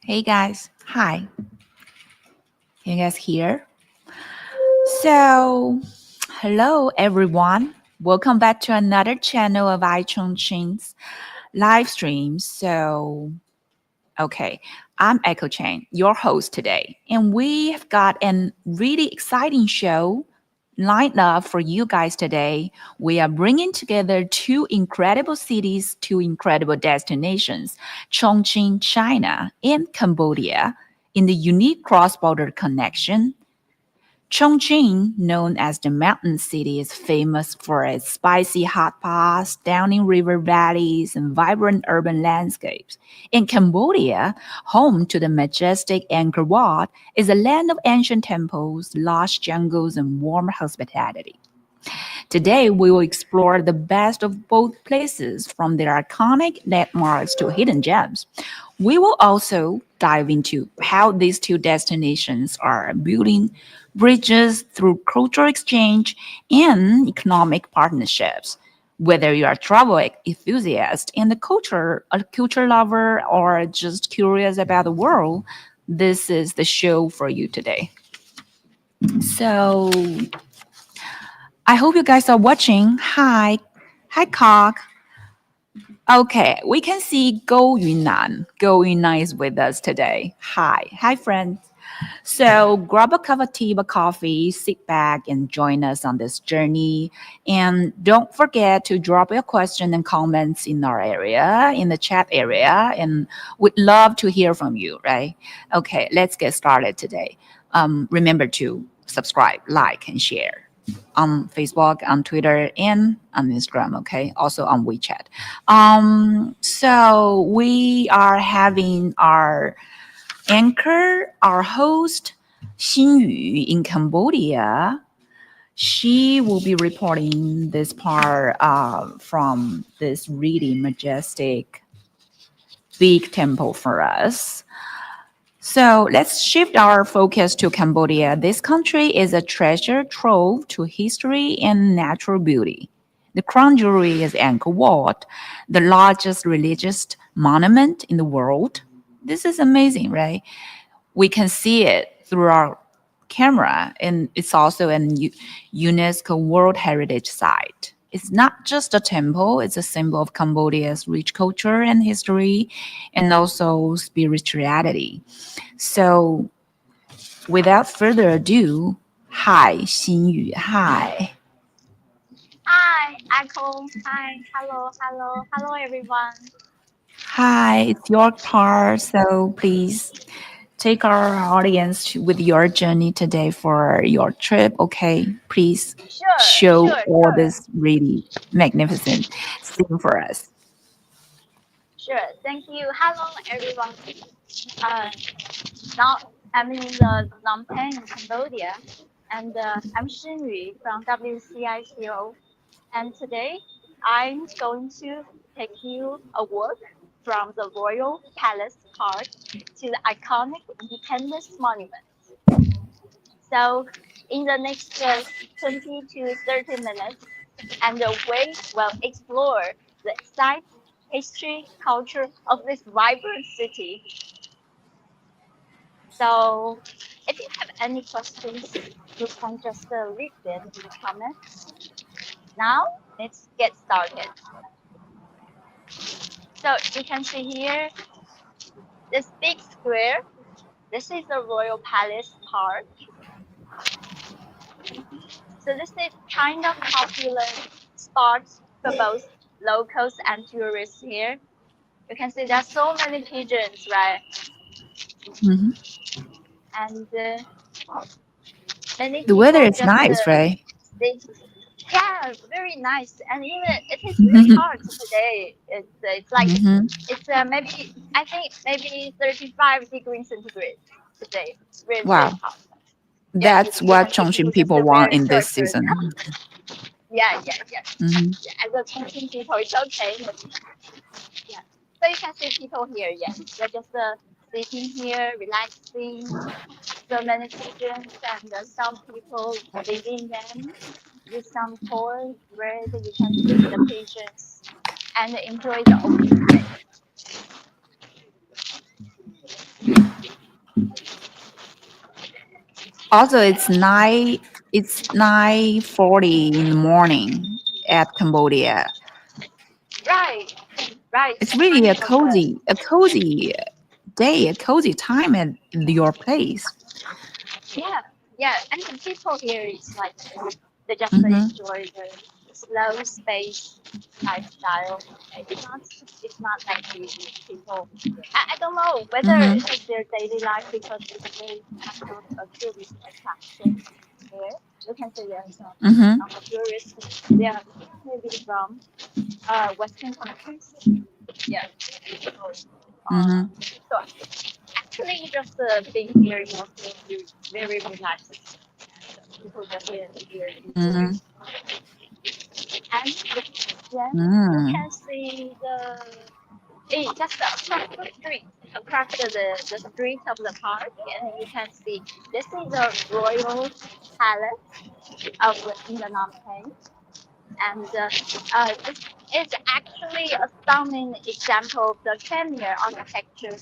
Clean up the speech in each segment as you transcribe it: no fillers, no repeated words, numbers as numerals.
Hey guys, hi. Can you guys hear? So, hello everyone. Welcome back to another channel of iChongqing's live stream. Okay, I'm Echo Chang, your host today, and we have got a really exciting show lined up for you guys today. We are bringing together two incredible cities, two incredible destinations, Chongqing, China, and Cambodia, in the unique cross-border connection. Chongqing, known as the Mountain City, is famous for its spicy hot pots, stunning river valleys, and vibrant urban landscapes. In Cambodia, home to the majestic Angkor Wat, is a land of ancient temples, lush jungles, and warm hospitality. Today, we will explore the best of both places, from their iconic landmarks to hidden gems. We will also dive into how these two destinations are building bridges through cultural exchange and economic partnerships. Whether you are a travel enthusiast and a culture lover, or just curious about the world, this is the show for you today. So, I hope you guys are watching. Hi, Cock. Okay, we can see Go Yunnan. Go Yunnan is with us today. Hi, friends. So grab a cup of tea or coffee, sit back, and join us on this journey. And don't forget to drop your question and comments in our area, in the chat area, and we'd love to hear from you. Right? Okay, let's get started today. Remember to subscribe, like, and share on Facebook, on Twitter, and on Instagram, okay? Also on WeChat. So we are having our anchor, our host, Xinyu in Cambodia. She will be reporting this part from this really majestic big temple for us. So let's shift our focus to Cambodia. This country is a treasure trove to history and natural beauty. The crown jewelry is Angkor Wat, the largest religious monument in the world. This is amazing, right? We can see it through our camera, and it's also an UNESCO World Heritage Site. It's not just a temple, it's a symbol of Cambodia's rich culture and history, and also spirituality. So, without further ado, hi, Xinyu, hi. Hi, Echo. Hi, hello, everyone. Hi, it's your part, so please take our audience with your journey today for your trip. Okay, please Sure, show sure, all sure, this really magnificent scene for us. sure. Thank you. Hello, everyone. Uh, now I'm in the Phnom Penh, in Cambodia, and I'm Xinyu from WCICO. And today I'm going to take you a walk from the Royal Palace Park to the iconic Independence Monument. So in the next 20 to 30 minutes, and we will explore the sites, history, culture of this vibrant city. So if you have any questions, you can just leave them in the comments. Now let's get started. So you can see here this big square. This is the Royal Palace Park. So this is kind of popular spot for both locals and tourists here. You can see there's so many pigeons, right? Mhm. And many The weather people is just nice, right? they yeah, very nice. And even it is really hot today. It's like Mhm. it's maybe I think maybe 35 degrees centigrade today. It's really really Wow, hot. Yeah, that's you what can see people Chongqing just people want wearing in this shorts. season. Yeah. Mhm. Yeah, as a Chongqing people, it's okay. Yeah. So you can see people here, yes. They're just sitting here, relaxing. So many pigeons and some people living them with some toys where you can feed the pigeons and enjoy the open space. Also, it's 9:40 in the morning at Cambodia. Right, right. It's The really time of the a cozy day, a cozy time at your place. yeah, yeah. And the people here is like they just Mm-hmm. enjoy the slow space lifestyle. It's not like the people. I don't know whether Mm-hmm. it's their daily life because it's very kind of a tourist attraction here. You can see there's Mm-hmm. some tourists. They are maybe from Western countries. Yeah. So, Mm-hmm. so actually, just being here, you know, feel very relaxed. People just here enjoy. Mm-hmm. And then you Mm. can see just across the street, across the street of the park, and you can see this is the royal palace in the Phnom. And this is actually a stunning example of the Khmer architecture.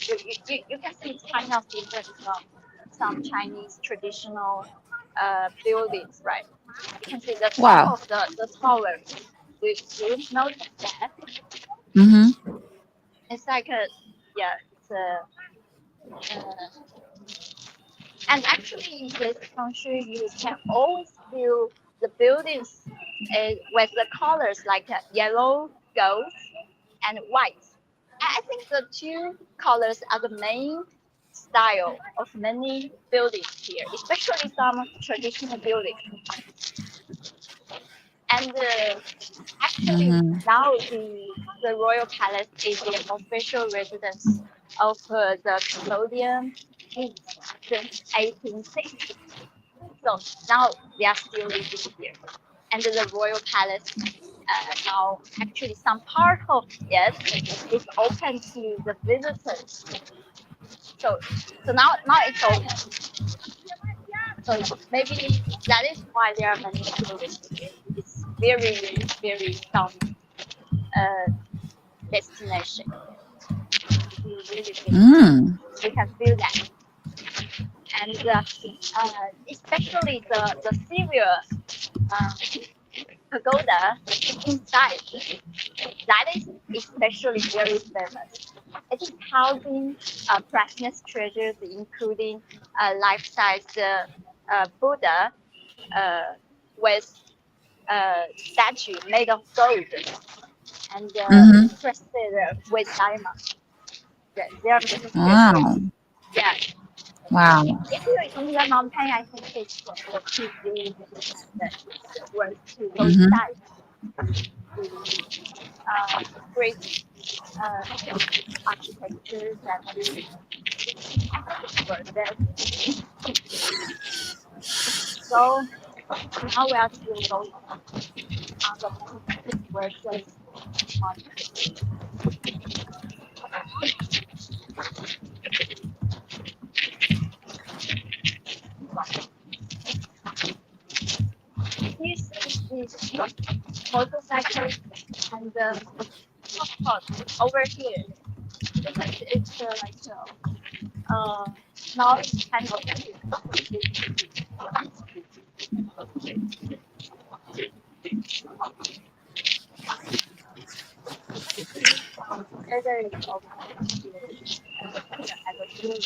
You can see it's kind of different from some Chinese traditional buildings, right? You can see the top Wow. of the tower. We noticed that Mm-hmm. it's like a yeah, it's and actually in this country you can always feel the buildings with the colors like yellow, gold, and white. I think the two colors are the main style of many buildings here, especially some traditional buildings. And actually, Mm-hmm. now the royal palace is the official residence of the Cambodian king since 1860. So now they are still living here. And the royal palace now actually some part of it is open to the visitors. So now it's open. So maybe that is why there are many tourists here. It's very stunning uh, destination. We really Mm. we can feel that, and especially the Syria uh, pagoda inside. That is especially very famous. It is housing precious treasures, including life-size Buddha uh, with statue made of gold and Mm-hmm. encrusted with diamonds. They are very Wow. precious. Yeah. Wow. If you're in the mountain, I think it's to do that it's worth to go Mm-hmm. inside. Great architectures and I think it's worth it. So now we are still going on the worth it. You see these motorcycles and of over here. It's not kind of whether it's of as a group.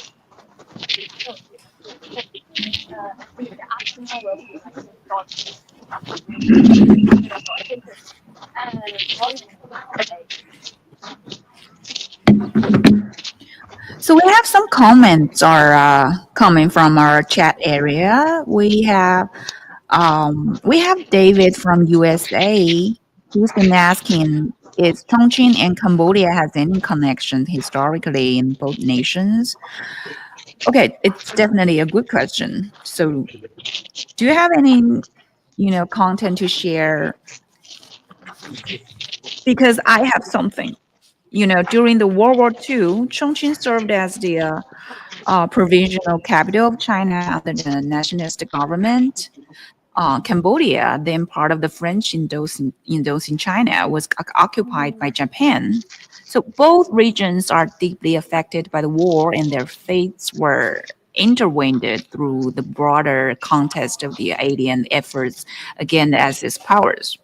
So, the afternoon will be like short. I think So we have some comments are coming from our chat area. We have David from USA. He's been asking, is Chongqing and Cambodia has any connection historically in both nations? Okay, it's definitely a good question. So do you have any, content to share? Because I have something. During the World War II, Chongqing served as the provisional capital of China under the nationalist government. Cambodia, then part of the French Indocene China, was occupied by Japan. So both regions are deeply affected by the war, and their fates were intertwined through the broader context of the alien efforts against Axis powers.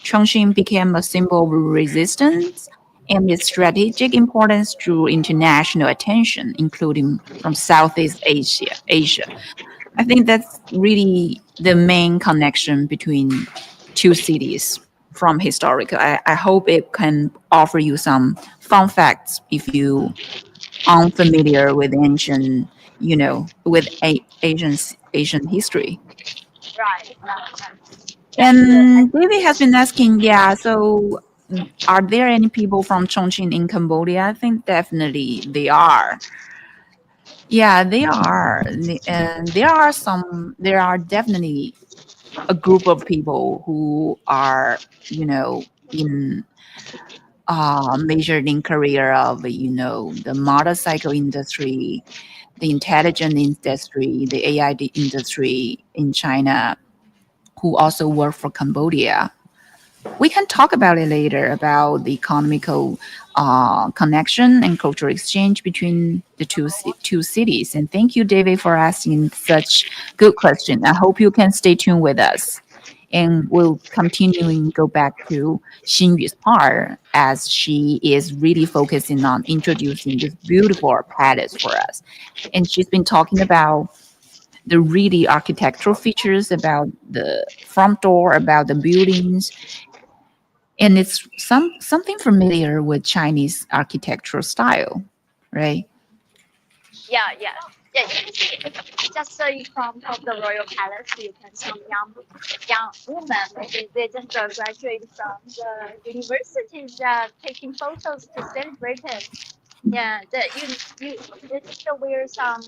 Chongqing became a symbol of resistance and its strategic importance drew international attention, including from Southeast Asia. I think that's really the main connection between two cities from historical. I hope it can offer you some fun facts if you aren't familiar with ancient, with Asian history. Right, right, right. That's And David has actually been asking, yeah, so are there any people from Chongqing in Cambodia? I think definitely they are. Yeah, they are. And there are definitely a group of people who are, in majored in career of, the motorcycle industry, the intelligence industry, the industry in China, who also work for Cambodia. We can talk about it later about the economical connection and cultural exchange between the two cities. And thank you, David, for asking such good question. I hope you can stay tuned with us. And we'll continue and go back to Xinju's part as she is really focusing on introducing this beautiful palace for us. And she's been talking about the really architectural features, about the front door, about the buildings, and it's something familiar with Chinese architectural style, right? yeah, yeah. Yeah, you can see just in front of the royal palace, you can see young women. They just graduated from the universities, taking photos to celebrate it. Yeah, you still wear some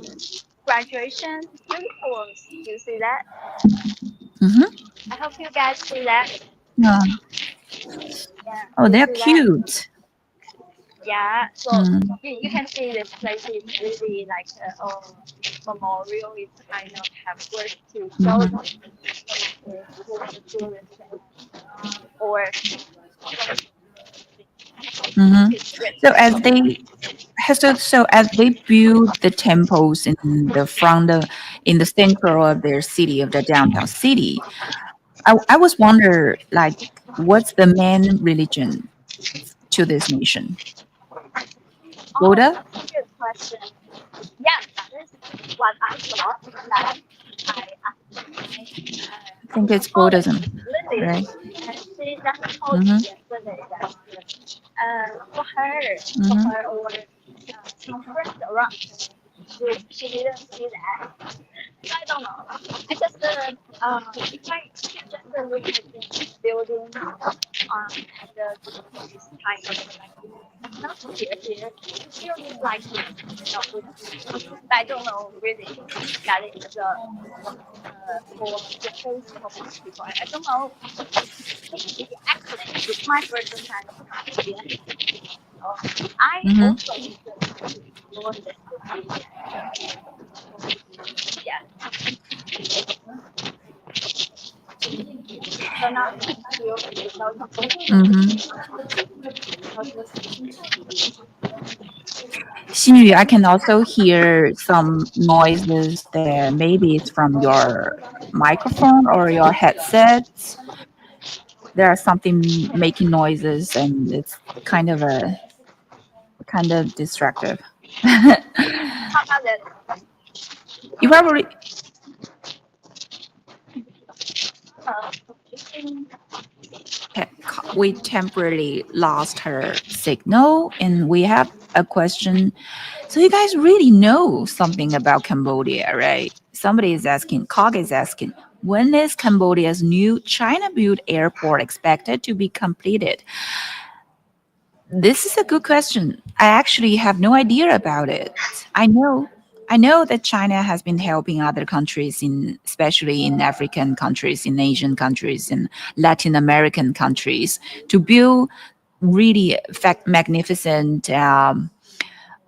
graduation uniforms. Do you see that? Mm-hmm. I hope you guys see that. Yeah. Yeah, Oh, you they're see that. cute. Yeah, so Mm. you can see this place is really like memorial. It's kind of have worth to go Mm-hmm. for the tourists or Mm-hmm. history. So as they build the temples in the front of, in the center of their city, of the downtown city, I was wonder like what's the main religion to this nation? Oh, Buddha? that's a good question. Yeah, that is what I thought that I I think my it's colleague Buddhism, Lily, right? and she just told me Mm-hmm. yesterday that for Mm-hmm. her or some friends around her, she didn't see that. I don't know. I just if I just look at the building and this kind of like not here, it still looks like I don't know really that is for the face of most people. I don't know. Maybe actually it's my first time to Cambodia. I Mm-hmm. also interested to explore this city. Yeah. So now you know Mm-hmm. Xinyu, I can also hear some noises there. Maybe it's from your microphone or your headsets. There are something making noises, and it's kind of distractive. how about that? You probably Uh, we temporarily lost her signal, and we have a question. So you guys really know something about Cambodia, right? Somebody is asking, Cog is asking, when is Cambodia's new China-built airport expected to be completed? This is a good question. I actually have no idea about it. I know that China has been helping other countries in especially in African countries, in Asian countries, in Latin American countries to build really magnificent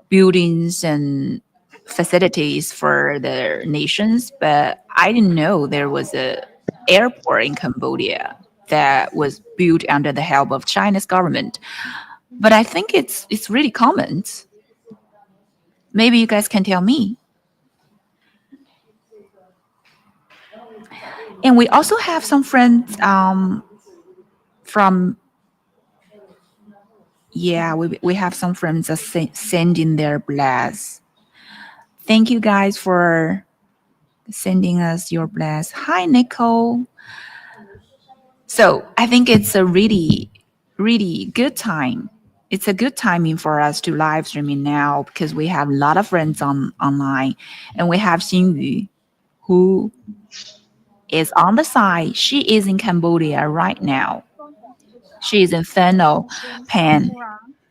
buildings and facilities for their nations, but I didn't know there was a airport in Cambodia that was built under the help of China's government. But I think it's really common. Maybe you guys can tell me. And we also have some friends from, yeah, we have some friends that sending their blast. Thank you guys for sending us your blast. Hi, Nicole. So I think it's a really good time. It's a good timing for us to live streaming now because we have a lot of friends online, and we have Xinyu who is on the side. She is in Cambodia right now. She is in Phnom Penh,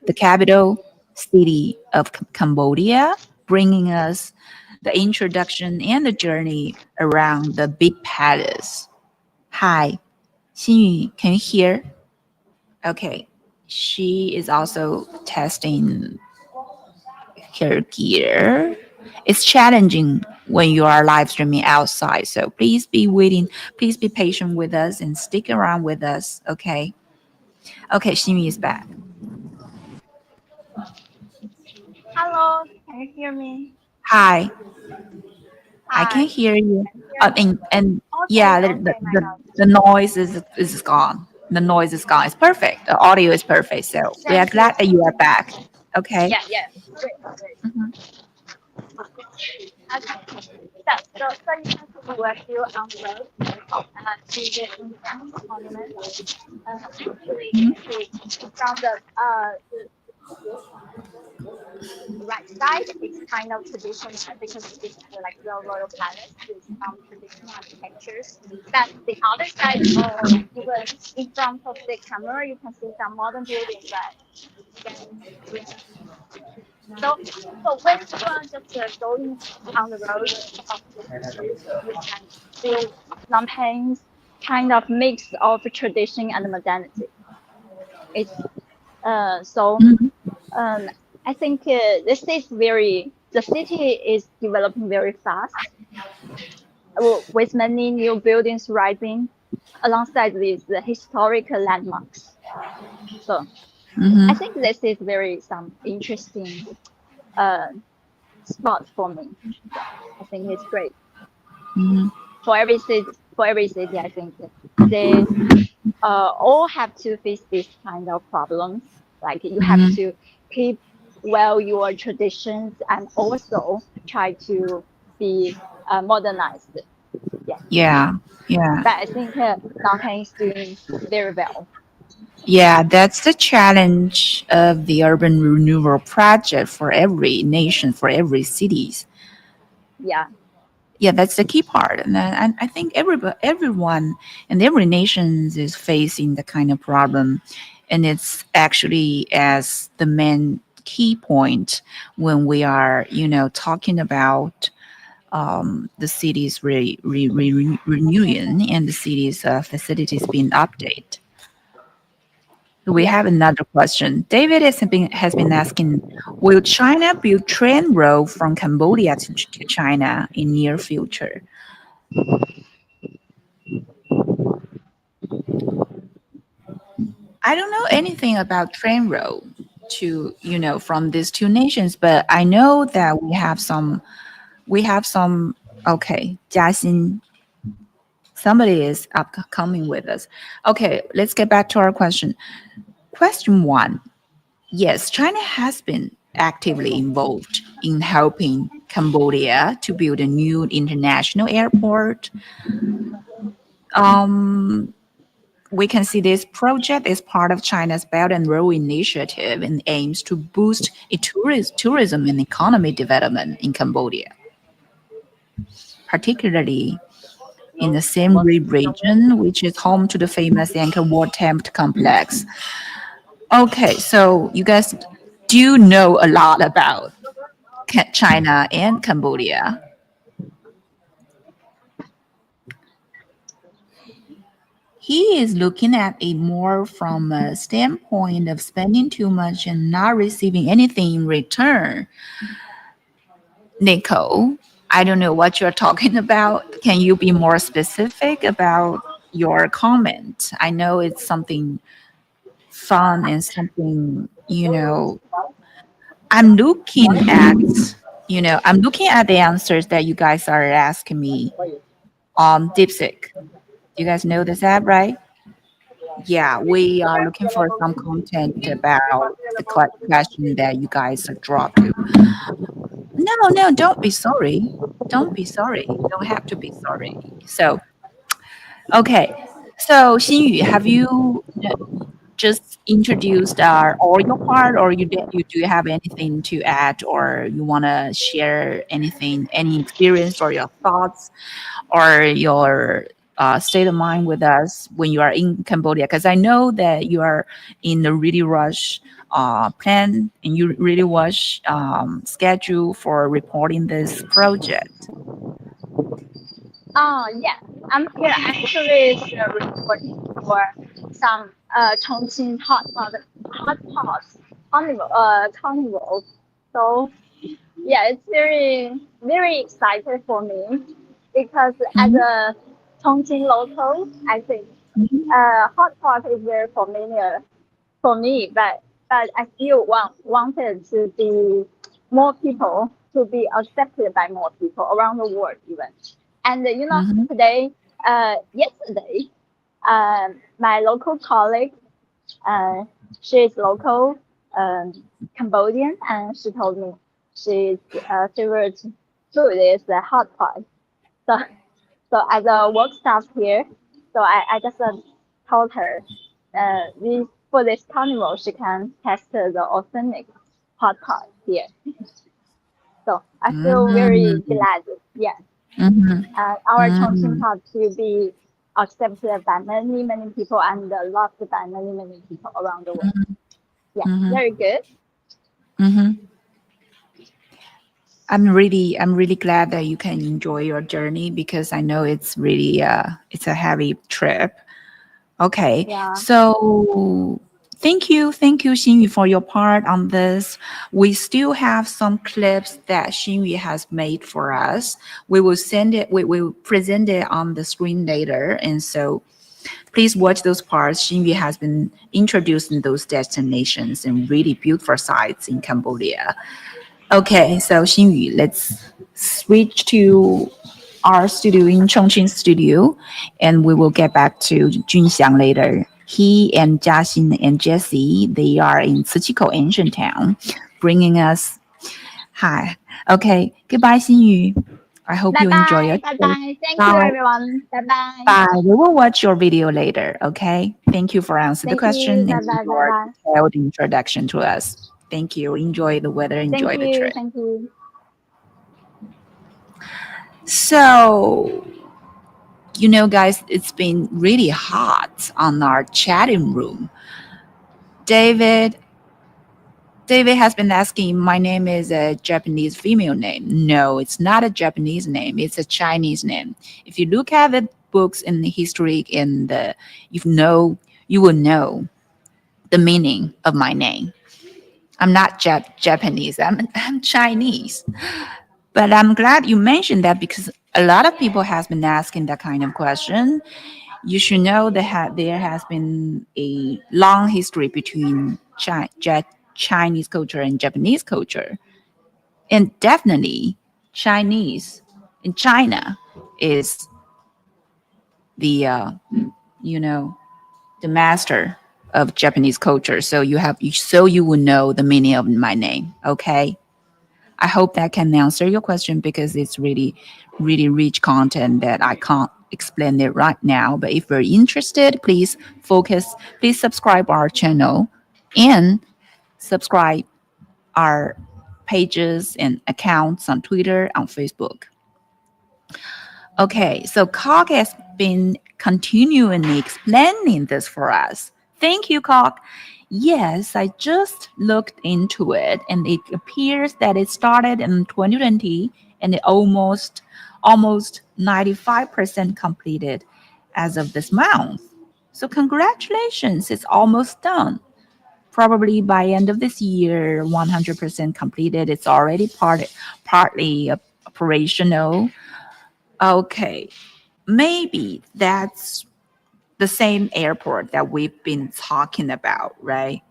the capital city of Cambodia, bringing us the introduction and the journey around the big palace. Hi, Xinyu, can you hear? Okay. She is also testing her gear. It's challenging when you are live streaming outside, so please be waiting. Please be patient with us and stick around with us. Okay. Okay, Xinyu is back. Hello, can you hear me? Hi, I can Hi, hear you. can you hear me? And Okay, yeah, okay, my God. the noise is gone. The noise is gone. It's perfect. The audio is perfect. So we are Thank you, glad that thank you are you. back. Okay. Yeah, yeah, great, great. Mhm. Okay, so you can see we're still on the road to the Independence Monument. Actually, you Mhm. can see from the right side, it's kind of traditional because it's like the royal palace with some traditional architectures. But the other side, even in front of the camera, you can see some modern buildings. Then, so when you are just going on the road of the street, you can feel Phnom Penh's kind of mix of tradition and modernity. It's so Mhm. um, I think the city is developing very fast with many new buildings rising alongside these the historical landmarks. So I Mhm. think this is very some interesting uh, spot for me. Yeah, I think it's great Mhm. for every city. For every city, I think they all have to face this kind of problems. Like you have Mhm. to keep well your traditions and also try to be modernized. Yeah, Yeah. Yeah. but I think Phnom Penh is doing very well. Yeah, that's the challenge of the urban renewal project for every nation, for every cities. Yeah, Yeah, that's the key part, and I think everyone and every nation is facing the kind of problem, and it's actually as the main key point when we are, talking about the city's renewing and the city's facilities being updated. We yeah. have another question. David has been asking, will China build train road from Cambodia to China in near future? I don't know anything about train road to, from these two nations, but I know that we have some okay, Jiaxin, somebody is coming with us. Okay, let's get back to our question. Question one. Yes, China has been actively involved in helping Cambodia to build a new international airport. Um, we can see this project is part of China's Belt and Road Initiative and aims to boost tourism and economic development in Cambodia, particularly in the Siem Reap region, which is home to the famous Angkor Wat Temple complex. Okay, so you guys do know a lot about China and Cambodia. He is looking at it more from a standpoint of spending too much and not receiving anything in return. Nico, I don't know what you're talking about. Can you be more specific about your comment? I know it's something fun and something, I'm looking at, I'm looking at the answers that you guys are asking me on DeepSeek. Do you guys know this app, right? Yeah, we are looking for some content about the question that you guys dropped to. No, no, don't be sorry. Don't be sorry. You don't have to be sorry. So, okay. So, Xinyu, have you just introduced all your part, or you do you have anything to add, or you want to share anything, any experience or your thoughts or your state of mind with us when you are in Cambodia? Because I know that you are in the really rush plan and you really rush schedule for reporting this project. Yeah, I'm here actually reporting for some Chongqing hot pots carnival. So yeah, it's very excited for me because as Mhm, a Chongqing local, I think mhm, hot pot is very familiar for me, but I still wanted to be more people to be accepted by more people around the world even. And mhm, today, yesterday, my local colleague, uh, she's local Cambodian, and she told me she's favorite food is the hot pot. So as a work staff here, so I just told her, for this carnival she can test the authentic hot pot here. So I feel very mhm, glad. Yeah, mhm, our Chongqing mhm, pot to be accepted by many people and loved by many people around the world. Yeah, mhm, very good. mhm. I'm really glad that you can enjoy your journey because I know it's really it's a heavy trip. Okay, Yeah. so thank you, Xinyu, for your part on this. We still have some clips that Xinyu has made for us. We will send it. We will present it on the screen later, and so please watch those parts. Xinyu has been introducing those destinations and really beautiful sites in Cambodia. Okay, so Xinyu, let's switch to our studio in Chongqing studio, and we will get back to Junxiang later. He and Jiaxin and Jesse, they are in Ciqikou ancient town, bringing us hi. Okay, goodbye, Xinyu. I hope Bye you enjoy your bye. Bye trip. bye. Thank you, Bye. everyone. Bye bye. Bye. We will watch your video later. Okay. Thank you for answering the Thank you. question Bye and bye. Bye your bye. detailed introduction to us. Thank you. Enjoy the weather. Thank Enjoy the you. trip. Thank you. So, guys, it's been really hot on our chatting room. David, David has been asking, my name is a Japanese female name. No, it's not a Japanese name. It's a Chinese name. If you look at the books in the history in the, you will know the meaning of my name. I'm not Japanese. I'm Chinese. But I'm glad you mentioned that because a lot of people has been asking that kind of question. You should know that there has been a long history between Chinese culture and Japanese culture, and definitely Chinese in China is the you know the master of Japanese culture. So you will know the meaning of my name. Okay, I hope that can answer your question because it's really, really rich content that I can't explain it right now. But if you're interested, please focus, please subscribe our channel and subscribe our pages and accounts on Twitter, on Facebook. Okay, so Cog has been continually explaining this for us. Thank you, Cog. Yes, I just looked into it and it appears that it started in 2020 and it almost 95% completed as of this month. So congratulations, it's almost done. Probably by end of this year, 100% completed. It's already partly operational. Okay, maybe that's the same airport that we've been talking about, right?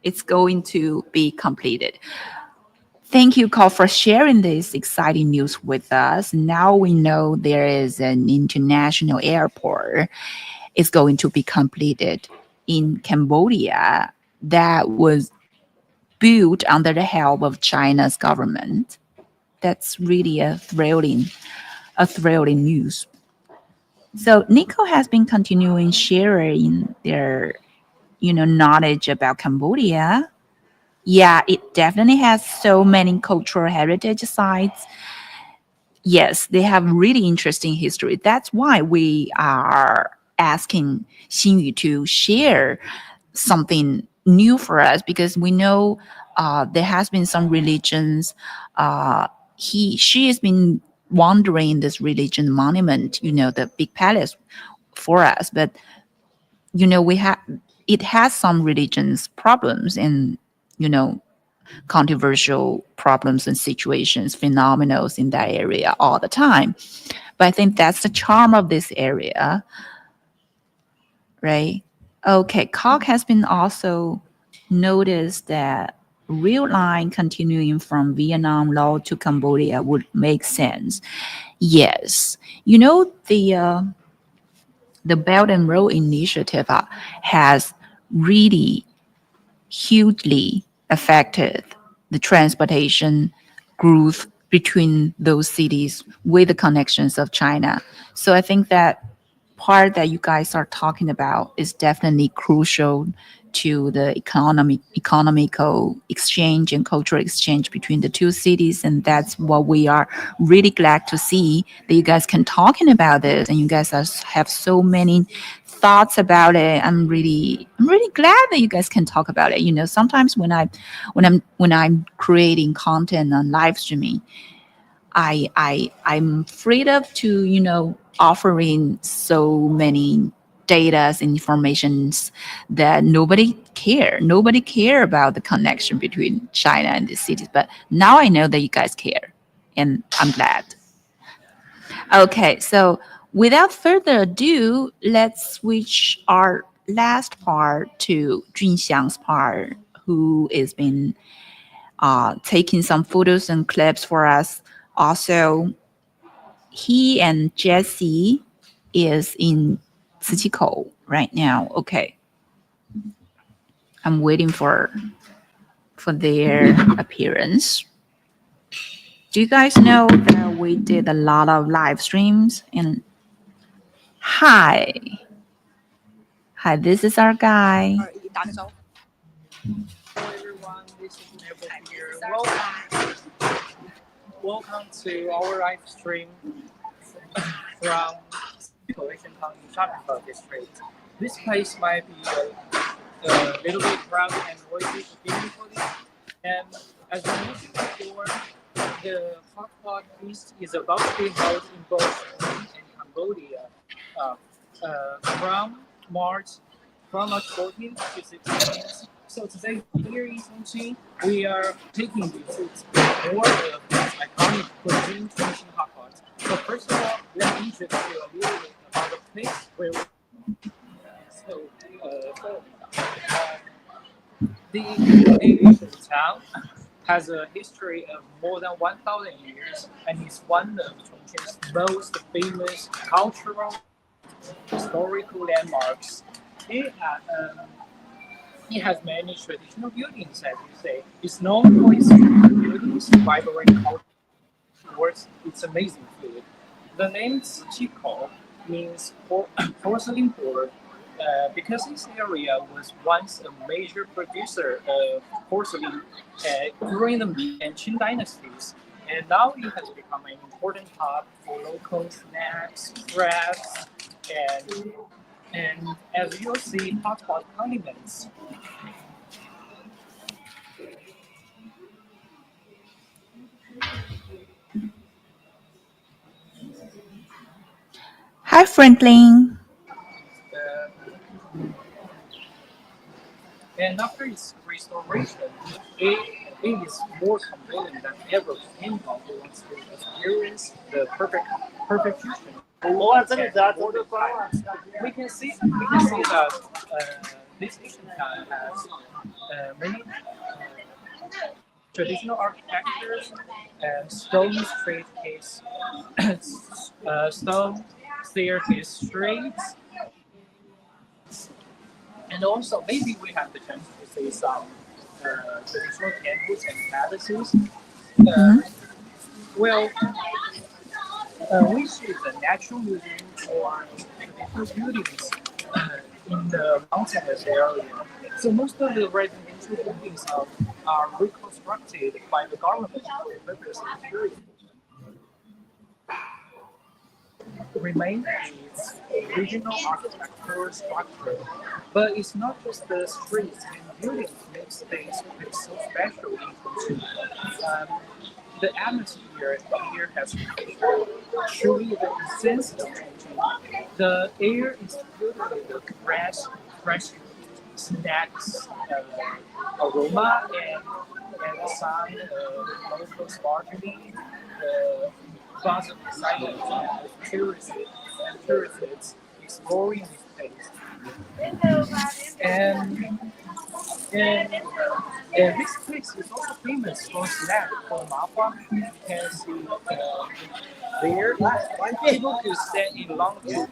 It's going to be completed. Thank you, Carl, for sharing this exciting news with us. Now we know there is an international airport is going to be completed in Cambodia that was built under the help of China's government. That's really a thrilling news. So Nico has been continuing sharing their, knowledge about Cambodia. Yeah, it definitely has so many cultural heritage sites. Yes, they have really interesting history. That's why we are asking Xinyu to share something new for us because we know there has been some religions. She has been wandering this religion monument, the big palace for us, but we have it has some religions problems and you know controversial problems and situations, phenomena in that area all the time. But I think that's the charm of this area, right? Okay, Cock has been also noticed that real line continuing from Vietnam Laos to Cambodia would make sense. Yes, the Belt and Road Initiative has really hugely affected the transportation growth between those cities with the connections of China. So I think that part that you guys are talking about is definitely crucial to the economical exchange and cultural exchange between the two cities, and that's what we are really glad to see that you guys can talking about this and you guys have so many thoughts about it. I'm really glad that you guys can talk about it. Sometimes when I'm creating content on live streaming, I'm afraid of to offering so many data and informations that nobody care about the connection between China and the cities, but now I know that you guys care and I'm glad. Okay, so without further ado, let's switch our last part to Junxiang's part, who has been taking some photos and clips for us. Also, he and Jesse is in Ciqikou right now. Okay, I'm waiting for their appearance. Do you guys know that we did a lot of live streams? And hi, hi, this is our guy. Everyone, this is Neville here. Welcome to our live stream from Ciqikou shopping district. This place might be a little bit crowded and noisy initially, and as I mentioned before, the hot pot feast is about to be held in both Chongqing and Cambodia uh, from March 14th to 16th. So today here in Chongqing, we are taking you to explore more of this iconic cuisine, Chongqing hot pot. So first of all, let me introduce you a little bit about the place where we so the ancient town has a history of more than 1,000 years and is one of Chongqing's most famous cultural historical landmarks. It, uh, um, it has many traditional buildings, as you say. It's known for its buildings, vibrant culture, towards its amazing food. The name Ciqikou means porcelain board because this area was once a major producer of porcelain during the Ming and Qing dynasties, and now it has become an important hub for local snacks, crafts, and and as you'll see, hot pot condiments. Hi, Franklin. Uh, and after its restoration, it is more compelling than ever for anyone who wants to experience the perfect fusion. We can see that this Asian town has many traditional architectures and stone staircase, stone staircase streets, and also maybe we have the chance to see some traditional temples and palaces. Uh, Mhm. well, we see the natural buildings or traditional buildings in the mountainous area. So most of the residential buildings are reconstructed by the government for previous period. Remain its original architectural structure. But it's not just the streets and buildings makes this place so special in Chongqing. Um, the atmosphere here has captured truly the essence of Chongqing. The air is filled with fresh snacks, aroma, and the sound of local sparkling, the buzz of excitement and tourists exploring this place. And and, this place is also famous for snack for mapa. You can see there. People could stand in long queue,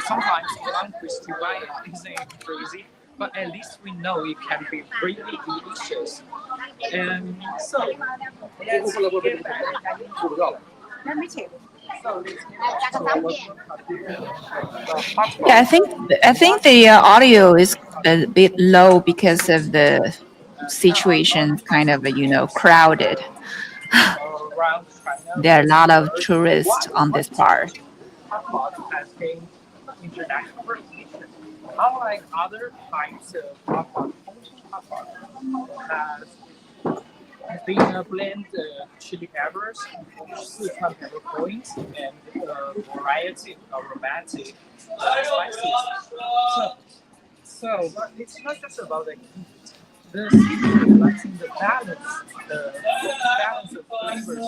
sometimes in long queues to buy it. Isn't it crazy? But at least we know it can be really delicious. And so let's get back. Let me check. So let's Yeah, I think the audio is a bit low because of the situation, kind of crowded. around China, There are a most lot of tourists tourists on this part. Hotpot has gained international recognition. Unlike other types of hotpot, hotpot has been a blend of chili peppers, Sichuan pepper points, and a variety of aromatic spices. So, but it's not just about the heat. The city reflects in the balance of flavors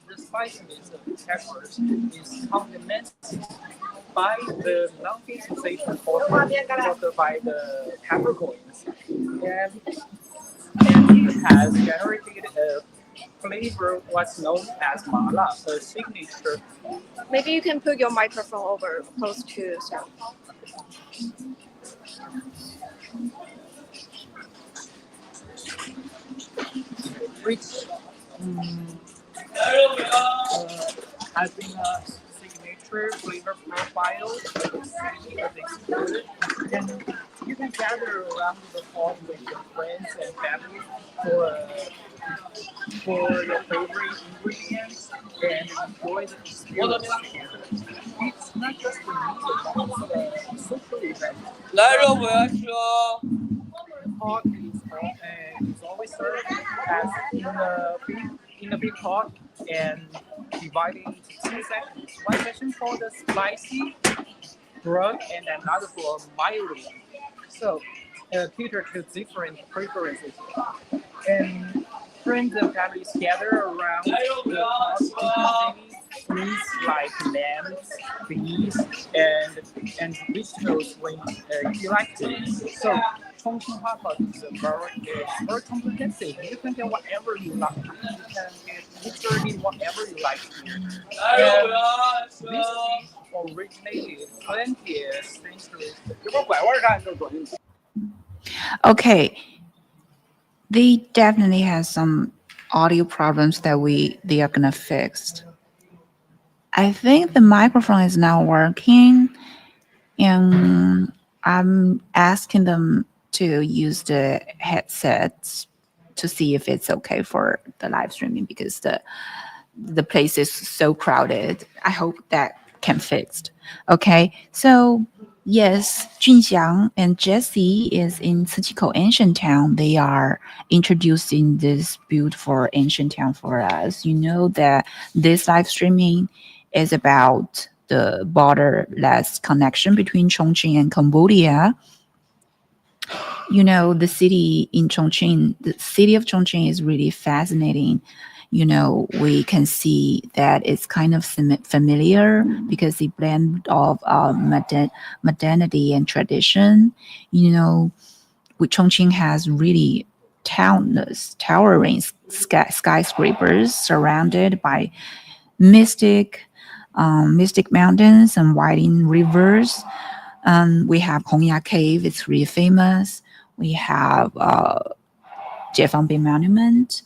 and spiciness of the peppers is complemented by the non-heat sensation caused by the peppercorns, and it has generated a flavor what's known as mala, a signature. Maybe you can put your microphone over close to Sarah. Which uh, has been a signature flavor profile of the city of the and you can gather around the hall with your friends and family for your favorite ingredients and enjoy the experience together. It's not just a music, it's a social event. Pot is always served as in a big pot and divided into two sections. One section for the spicy broth and another for mild. So cater to different preferences. And friends and families gather around the pot eating many foods like lambs, beef, and vegetables when you like to. So Chongqing hot pot is very comprehensive. You can get whatever you like. You can get literally whatever you like here. And this dish originated 20th century. Okay, they definitely has some audio problems that they are gonna fix. I think the microphone is now working, and I'm asking them to use the headsets to see if it's okay for the live streaming because the place is so crowded. I hope that can fixed. Okay, so yes, Junxiang and Jesse is in Ciqikou ancient town. They are introducing this beautiful ancient town for us. You know that this live streaming is about the borderless connection between Chongqing and Cambodia. You know, the city of Chongqing is really fascinating. You know, we can see that it's kind of familiar because the blend of modernity and tradition. You know, Chongqing has really towering skyscrapers surrounded by mystic, mystic mountains and winding rivers. We have Hongya Cave; it's really famous. We have Jiefangbi Monument,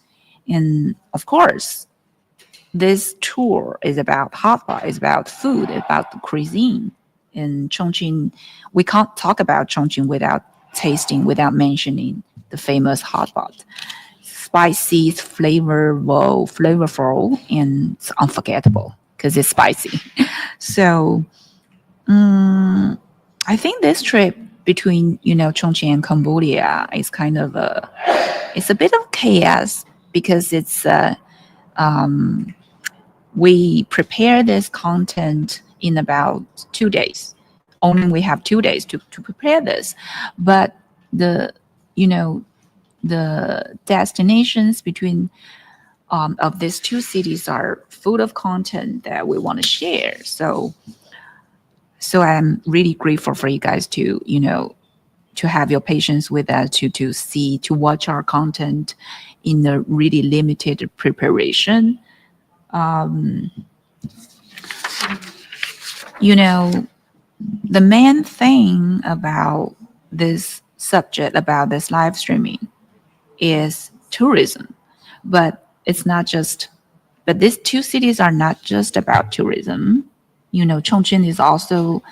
and of course, this tour is about hotpot, is about food, about the cuisine. In Chongqing, we can't talk about Chongqing without tasting, without mentioning the famous hotpot. Spicy, flavorful, and it's unforgettable because it's spicy. So I think this trip between Chongqing and Cambodia is kind of it's a bit of chaos because we prepare this content in about 2 days. Only we have 2 days to prepare this, but the you know the destinations between of these two cities are full of content that we want to share. So I'm really grateful for you guys to have your patience with us to watch our content in a really limited preparation. Um, you know, the main thing about this subject, about this live streaming, is tourism. But it's not just, but these two cities are not just about tourism. Chongqing is also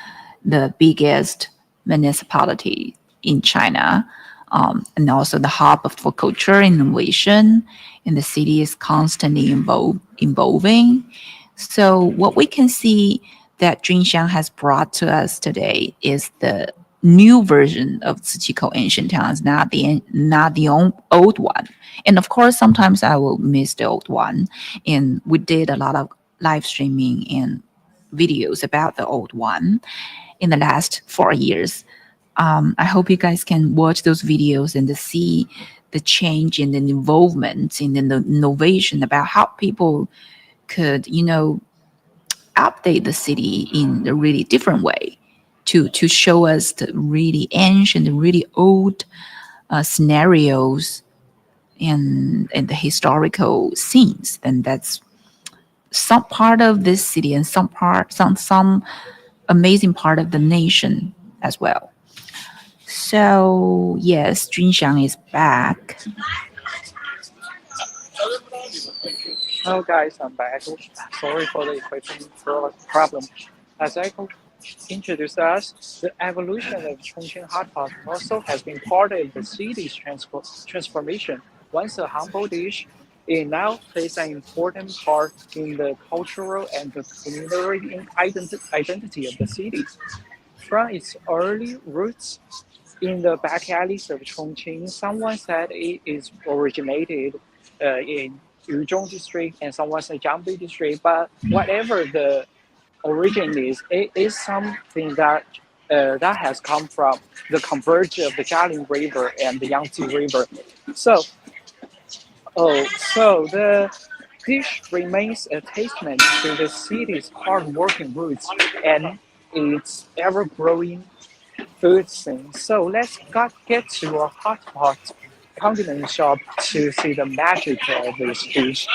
the biggest municipality in China, and also the hub for culture and innovation. And the city is constantly evolving. So what we can see that Junxiang has brought to us today is the new version of Ciqikou ancient towns, not the old one. And of course, sometimes I will miss the old one. And we did a lot of live streaming and videos about the old one in the last 4 years. I hope you guys can watch those videos and to see the change and the involvement in the innovation about how people could, update the city in a really different way to show us the really ancient, really old scenarios and the historical scenes. And that's some part of this city and some amazing part of the nation as well. So yes, Junxiang is back. Hello guys, I'm back. Sorry for the equipment problem. As Echo introduced us, the evolution of Chongqing hotpot also has been part of the city's transformation. Once a humble dish, it now plays an important part in the cultural and the culinary identity of the city. From its early roots in the back alleys of Chongqing, someone said it is originated in Yuzhong district and someone said Jiangbi district. But whatever the origin is, it is something that has come from the convergence of the Jialing River and the Yangtze River. So, so the dish remains a testament to the city's hard-working roots and its ever-growing food scene. So get to a hot pot condiment shop to see the magic of this dish.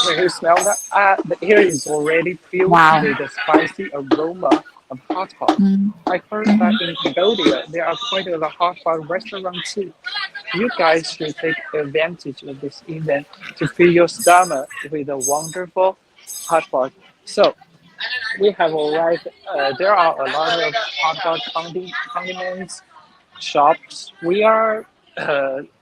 Can you smell that? The air is already filled Wow. with the spicy aroma of hot pot. I heard that in Cambodia there are quite a lot of hot pot restaurants too. You guys should take advantage of this event to fill your stomach with a wonderful hot pot. So we have arrived. There are a lot of hot pot condiments shops. We are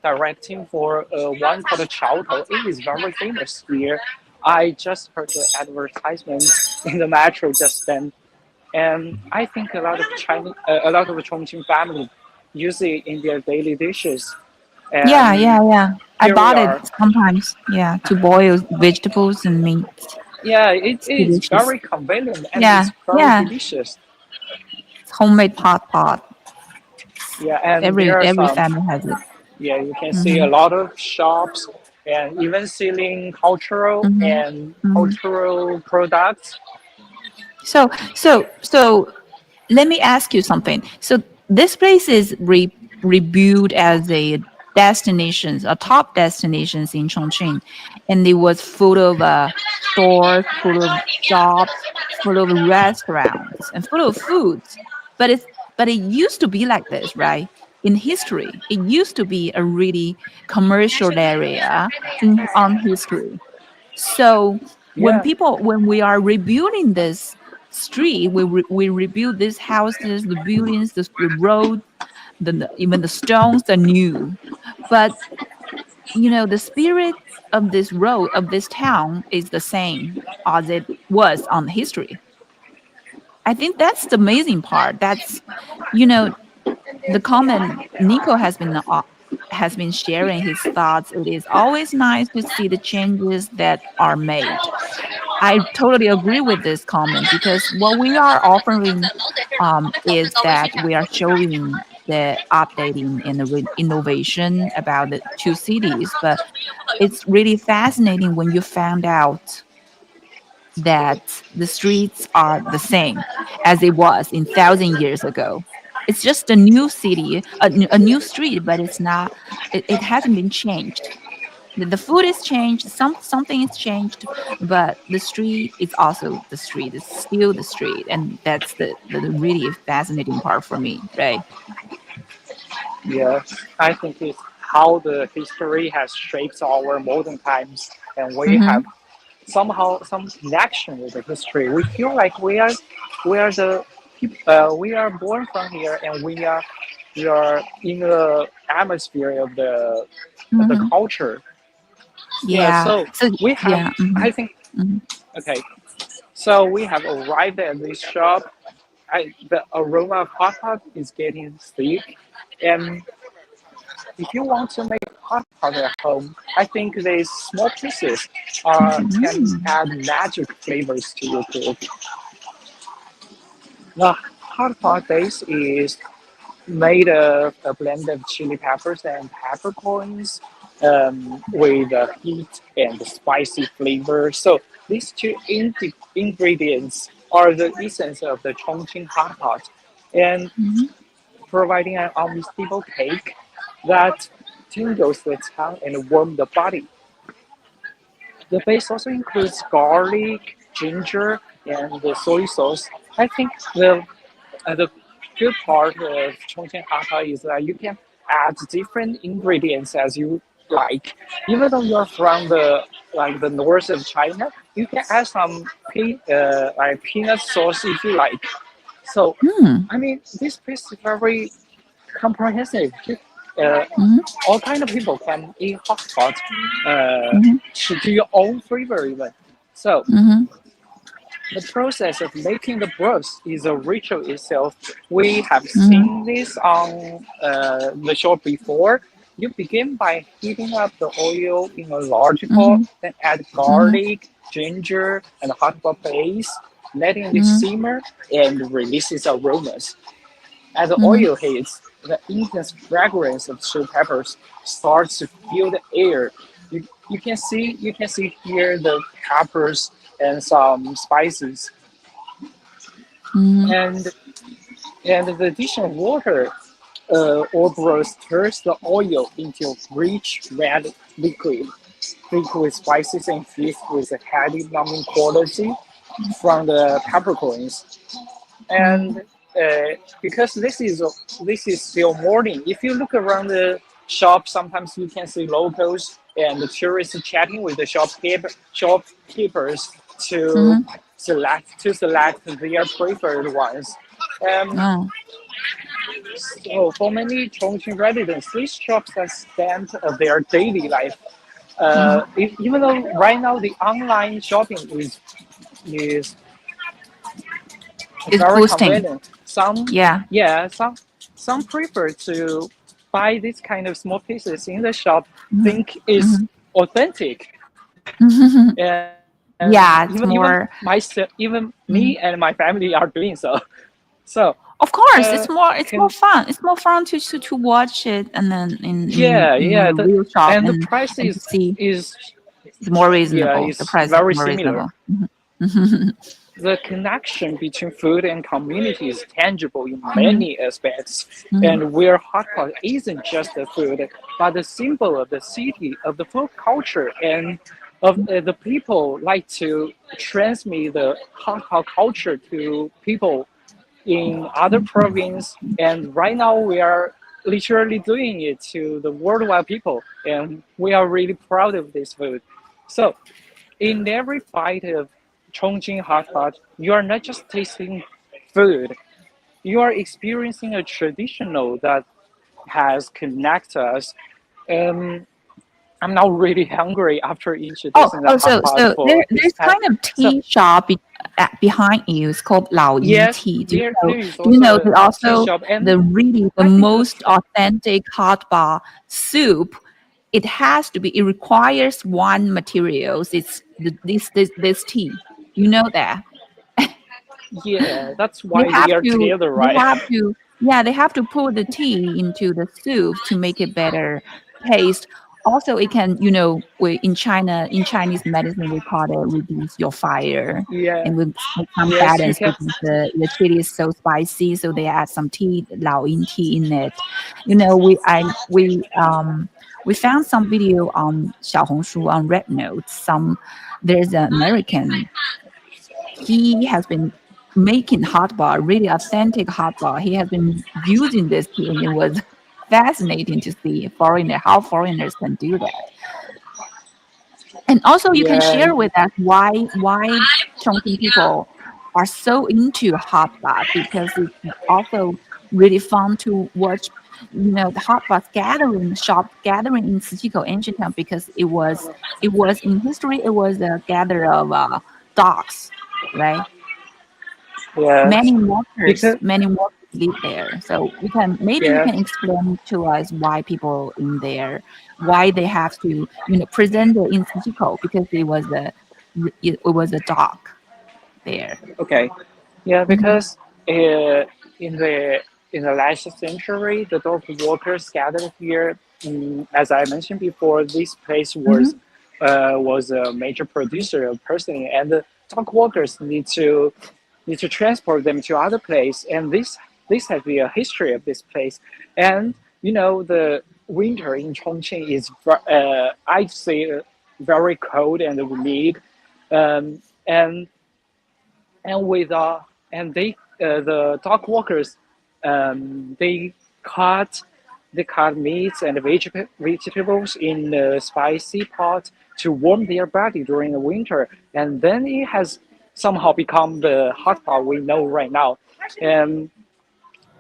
directing for one called Chaotou. It is very famous here. I just heard the advertisement in the metro just then, and I think a lot of Chongqing family use it in their daily dishes. Yeah, And yeah, yeah. I here we bought it are. sometimes. Yeah, to boil vegetables and meat. Yeah, it It's is delicious. very convenient and Yeah, it's very yeah. delicious. It's homemade pot. Yeah, and Every there are every some. family has it. Yeah, you can see a Hmm. lot of shops and even selling cultural Hmm. and Hmm. cultural products. So let me ask you something. So this place is rebuilt as a destinations, top destinations in Chongqing, and it was full of stores, full of shops, full of restaurants, and full of foods. But it used to be like this, right? In history, it used to be a really commercial area on history. So Yeah, when we are rebuilding this street, we rebuild these houses, the buildings, the roads, even the stones are new. But the spirit of this road, of this town, is the same as it was on history. I think that's the amazing part. That's you know the comment Nico has been sharing his thoughts. It is always nice to see the changes that are made. I totally agree with this comment because what we are offering is that we are showing the updating and the innovation about the two cities. But it's really fascinating when you found out that the streets are the same as it was in 1,000 years ago. It's just a new city, a new street, but it's not. It hasn't been changed. The food is changed, something is changed, but the street is also the street. It's still the street, and that's the really fascinating part for me, right? yeah. I think it's how the history has shaped our modern times, and we Mm-hmm. have somehow some connection with the history. We feel like we are born from here, and we are in the atmosphere of the Mm-hmm. culture. Yeah. Yeah. So So we have. yeah. Mm-hmm. I think Mm-hmm. okay. So we have arrived at this shop. The aroma of hot pot is getting thick, and if you want to make hot pot at home, I think these small pieces can Mm-hmm. add magic flavors to your food. The hot pot base is made of a blend of chili peppers and peppercorns with heat and spicy flavor. So these two ingredients are the essence of the Chongqing hot pot, and Mm-hmm. providing an unmistakable cake that tingles the tongue and warms the body. The base also includes garlic, ginger, and the soy sauce. I think the good part of Chongqing Hakka is that you can add different ingredients as you like. Even though you're from the north of China, you can add some like peanut sauce if you like. So, I mean, this place is very comprehensive. Uh, Mm-hmm. all kind of people can eat hot pot Mm-hmm. to your own flavor even. So Mm-hmm. the process of making the broth is a ritual itself. We have Mm-hmm. seen this on the show before. You begin by heating up the oil in a large pot, Mm-hmm. then add Mm-hmm. garlic, ginger, and hot pot paste, letting it Mm-hmm. simmer and release its aromas. As the Mm-hmm. oil hits, the intense fragrance of chili peppers starts to fill the air. You can see here the peppers and some spices, Mm-hmm. and the addition of water or broth stirs the oil into a rich red liquid, thick with spices and filled with a heavy numbing quality from the peppercorns. Mm-hmm. And because this is still morning, if you look around the shop, sometimes you can see locals and the tourists chatting with the shopkeepers to Mm-hmm. select their preferred ones. Um, Oh. so for many Chongqing residents, these shops are stand of their daily life. Mm-hmm. Even though right now the online shopping is It's very boosting. convenient. Some, Yeah. yeah, some prefer to buy this kind of small pieces in the shop, Mm-hmm. think is authentic, Mm-hmm. and Yeah, it's more. even me Mhm. and my family are doing so. So, Of course, it's more can fun. It's more fun to watch it and then yeah, in yeah, the real shop and the price and to see is it's more yeah reasonable. The is price is very more similar. reasonable. Mhm. the connection between food and community is tangible in Mhm, many aspects, mhm. and where hotpot isn't just the food, but the symbol of the city, of the food culture, and of the people like to transmit the hotpot culture to people in other province. And right now we are literally doing it to the worldwide people, and we are really proud of this food. So in every bite of Chongqing hot pot, you are not just tasting food, you are experiencing a traditional that has connected us. Um, I'm now really hungry after Oh, introducing the oh, hot so pot for this there's past. kind of So tea shop behind you. It's called Lao Yi yes, Tea. there is Do you also know a that tea also shop, and the really the I think the most authentic hot bar soup? It has to be. It requires one materials. It's this tea. You know that. yeah, that's They why have we are to together, they right? have to yeah, they have to put the tea into the soup to make it better taste. Also, it can, we in China, in Chinese medicine, we call it reduce your fire Yeah, and with some yes, you balance can. because the chili is so spicy, so they add some tea, Lao Yin tea in it. We found some video on Xiaohongshu on Red Note. There's an American, he has been making hot bar, really authentic hot bar. He has been using this tea, and it was fascinating to see how foreigners can do that. And also, you can Yeah, share with us why Chongqing people are so into hot bath, because it's also really fun to watch. The hot bath gathering in Ciqikou ancient town, because it was in history, it was a gather of dogs, right? yes, because Many workers live there. So maybe you can yes, explain to us why people in there, why they have to, present it in Fujiko, because it was a dock there. okay. Yeah, Hmm. because in the last century, the dog walkers gathered here. As I mentioned before, this place Hmm. was a major producer of person, and the dog walkers need to transport them to other place. And this has been a history of this place. And the winter in Chongqing is I'd say very cold and humid, and with and the dog walkers, they cut meats and vegetables in a spicy pot to warm their body during the winter, and then it has somehow become the hot pot we know right now. And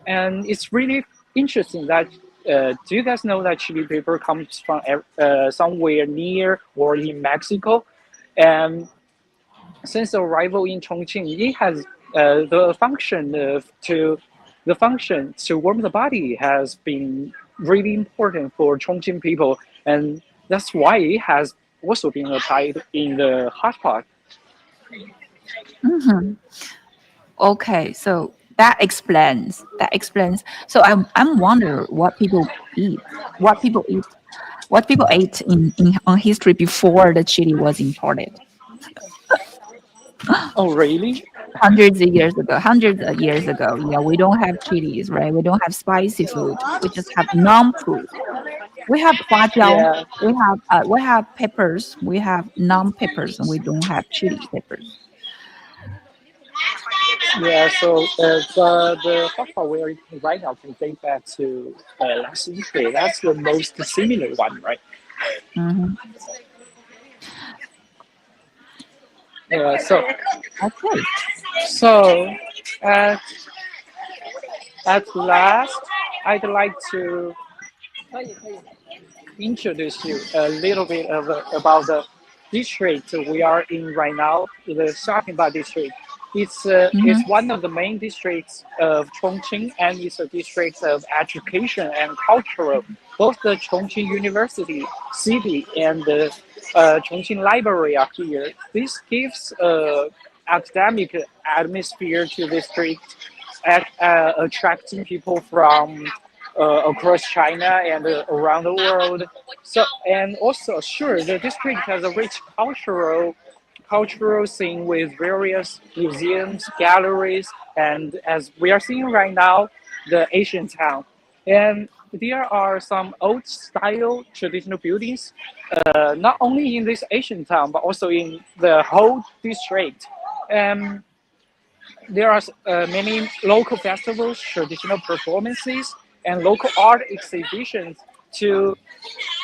and it's really interesting that, do you guys know that chili pepper comes from somewhere near or in Mexico? And since the arrival in Chongqing, it has the function to warm the body has been really important for Chongqing people, and that's why it has also been applied in the hot pot. Hmm. Okay, so that explains. So I'm wonder eat, what people eat, what people ate in on history before the chili was imported. Oh, really? Hundreds of years ago. Yeah, we don't have chilies, right? We don't have spicy food. We just have numb food. We have huajiao. Yeah, We have peppers. We have numb peppers, and we don't have chili peppers. yeah. So the hot pot we're eating right now can date back to last century. That's the most similar one, right? Hmm. So Okay. so at at last, I'd like to introduce you a little bit about the district we are in right now, the shopping bar district. It's Hmm. one of the main districts of Chongqing, and it's a district of education and cultural. Both the Chongqing University City and the Chongqing Library are here. This gives academic atmosphere to the district, attracting people from across China and around the world. So, and also, sure, the district has a rich cultural scene with various museums, galleries, and as we are seeing right now, the Asian town. And there are some old style traditional buildings, not only in this Asian town, but also in the whole district. And there are many local festivals, traditional performances, and local art exhibitions to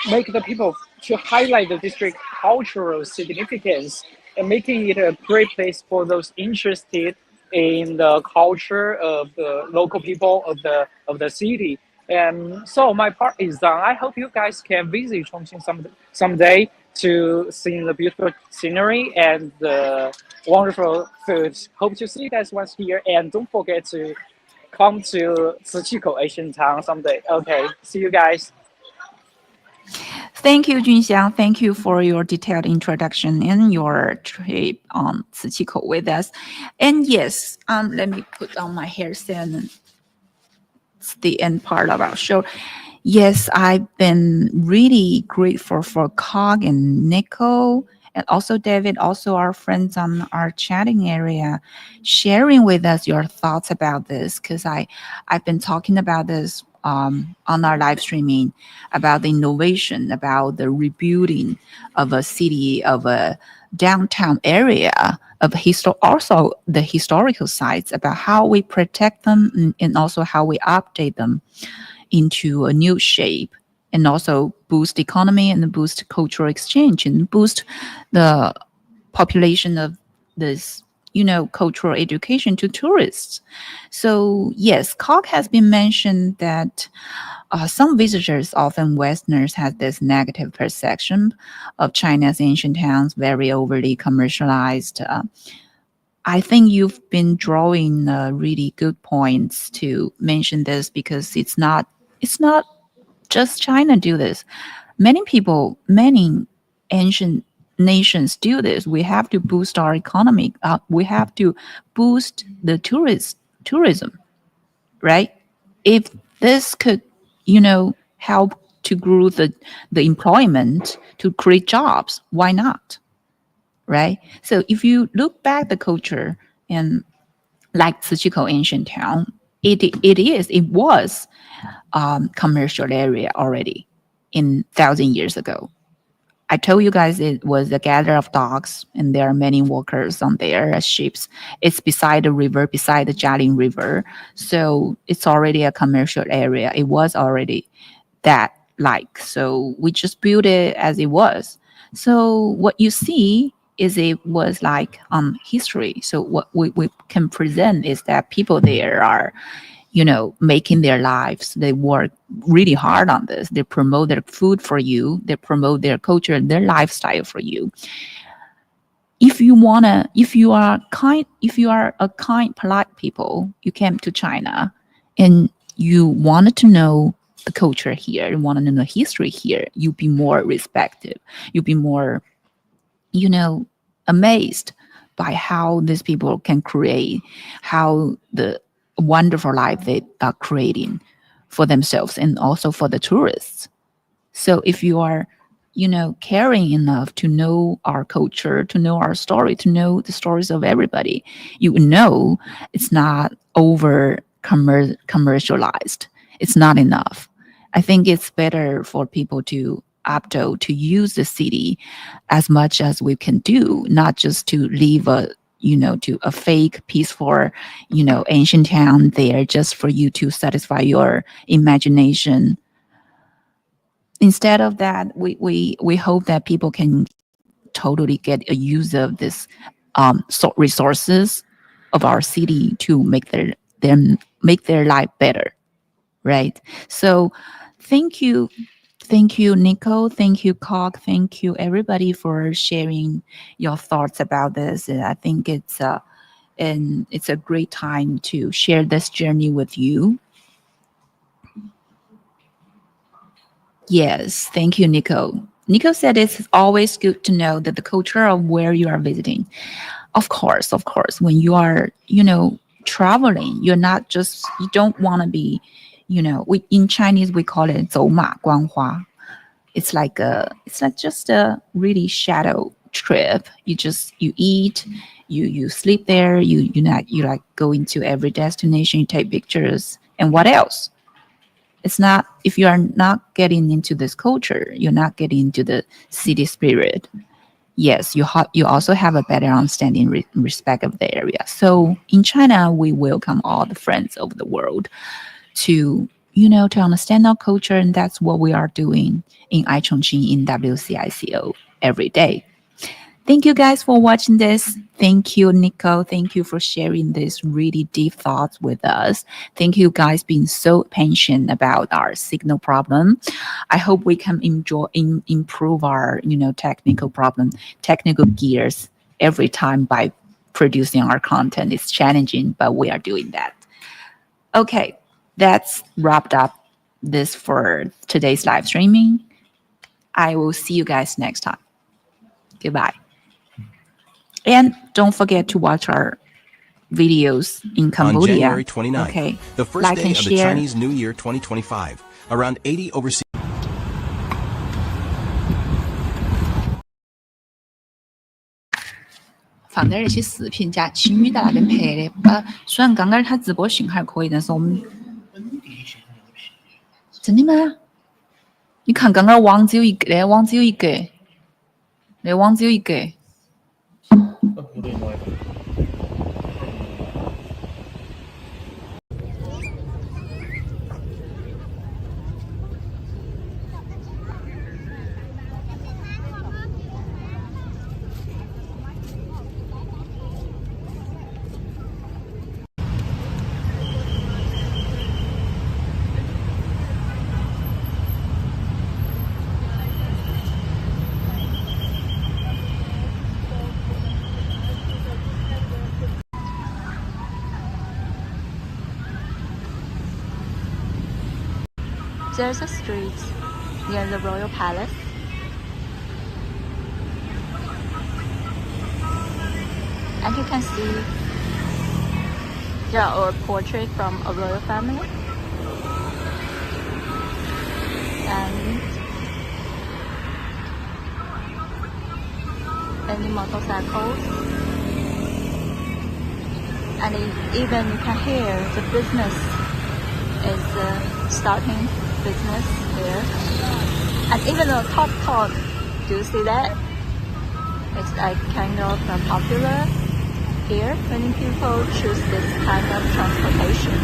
make the people to highlight the district cultural significance and making it a great place for those interested in the culture of the local people of the city. And so my part is done. I hope you guys can visit Chongqing someday to see the beautiful scenery and the wonderful food. Hope to see you guys once here, and don't forget to come to Ciqikou Asian Town someday. Okay, see you guys. Thank you, Junxiang. Thank you for your detailed introduction and your trip on Ciqikou with us. And yes, let me put on my hairset, and it's the end part of our show. Yes, I've been really grateful for Cog and Nico and also David, also our friends on our chatting area, sharing with us your thoughts about this, because I've been talking about this on our live streaming about the innovation, about the rebuilding of a city, of a downtown area, of also the historical sites, about how we protect them and also how we update them into a new shape, and also boost economy and boost cultural exchange and boost the population of this cultural education to tourists. So yes, COG has been mentioned that some visitors, often Westerners, have this negative perception of China's ancient towns, very overly commercialized. I think you've been drawing really good points to mention this, because it's not just China do this. Many people, many ancient nations do this. We have to boost our economy. We have to boost the tourism, right? If this could, help to grow the employment, to create jobs, why not? Right? So if you look back the culture and like Ciqikou ancient town, it was commercial area already in 1,000 years ago. I told you guys it was a gather of dogs, and there are many workers on there as ships. It's beside the river, beside the Jialing River, so it's already a commercial area. It was already that like, so we just built it as it was. So what you see is it was like history. So what we can present is that people there are making their lives. They work really hard on this. They promote their food for you. They promote their culture, their lifestyle for you. If you are a kind, polite people, you came to China and you wanted to know the culture here, you want to know the history here, you'd be more respected. You'd be more, amazed by how these people can create, how the wonderful life they are creating for themselves and also for the tourists. So if you are, caring enough to know our culture, to know our story, to know the stories of everybody, you know it's not over commercialized. It's not enough. I think it's better for people to to use the city as much as we can do, not just to leave to a fake peaceful ancient town there just for you to satisfy your imagination. Instead of that, we hope that people can totally get a use of this resources of our city to make their life better, right? So thank you. Thank you, Nico. Thank you, Cog. Thank you, everybody, for sharing your thoughts about this. And I think it's a great time to share this journey with you. Yes, thank you, Nico. Nico said it's always good to know that the culture of where you are visiting. Of course, when you are, traveling, you're not just, you don't want to be, in Chinese we call it 走马观花. It's like just a really shadow trip. You eat, you sleep there, you like go into every destination, you take pictures, and what else? It's not, if you are not getting into this culture, you're not getting into the city spirit. Yes, you also have a better understanding respect of the area. So in China, we welcome all the friends of the world to to understand our culture, and that's what we are doing in iChongqing in WCICO every day. Thank you guys for watching this. Thank you, Nico. Thank you for sharing this really deep thoughts with us. Thank you guys being so patient about our signal problem. I hope we can improve our technical gears every time by producing our content. It's challenging, but we are doing that. Okay, that's wrapped up this for today's live streaming. I will see you guys next time. Goodbye. And don't forget to watch our videos in Cambodia. On January 29th, okay. the first Like day and of the share. Chinese New Year 2025, around 80 overseas 放点那些视频加青语在那边拍的，把虽然刚刚他直播信号可以，但是我们真的吗？你看刚刚网只有一个，那网只有一个，那网只有一个。There's a street near the royal palace. And you can see there are a portrait from a royal family. And many motorcycles. And even you can hear the business is starting business here. And even the tuk-tuk, do you see that? It's like kind of popular here. Many people choose this kind of transportation.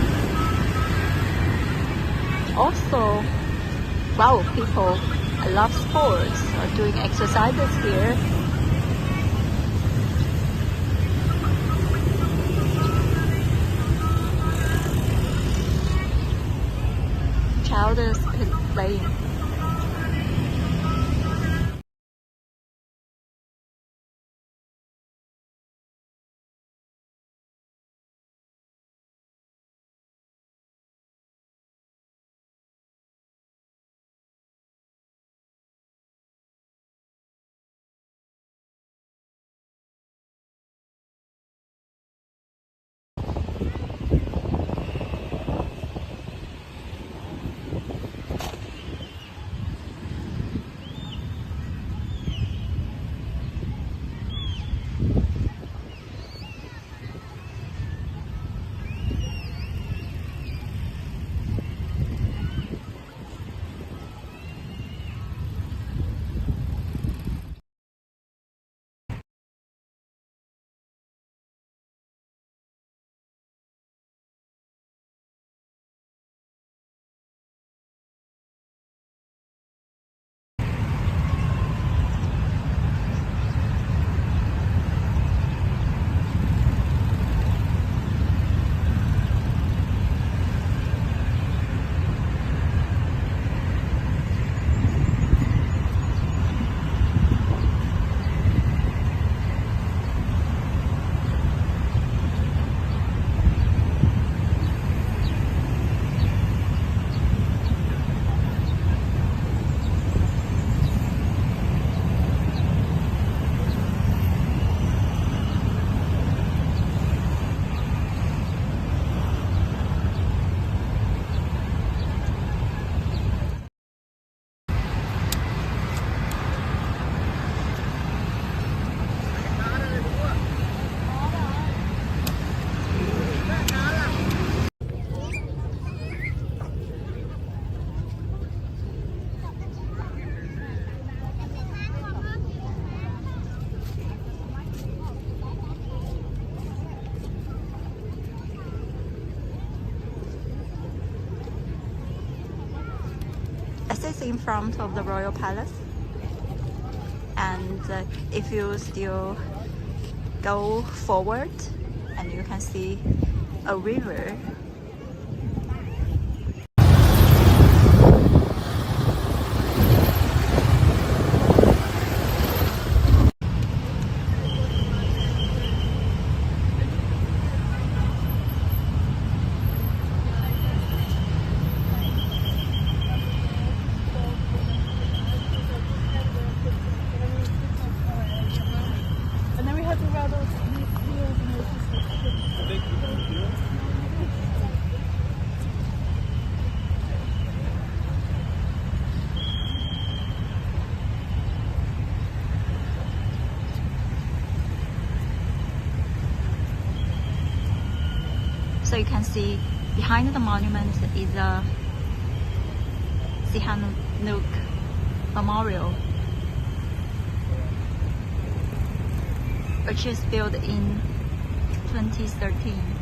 Also, wow, people love sports or doing exercises here. Child is playing. in front of the royal palace. And if you still go forward, and you can see a river. So you can see behind the monument is a Sihanouk memorial, which is built in 2013.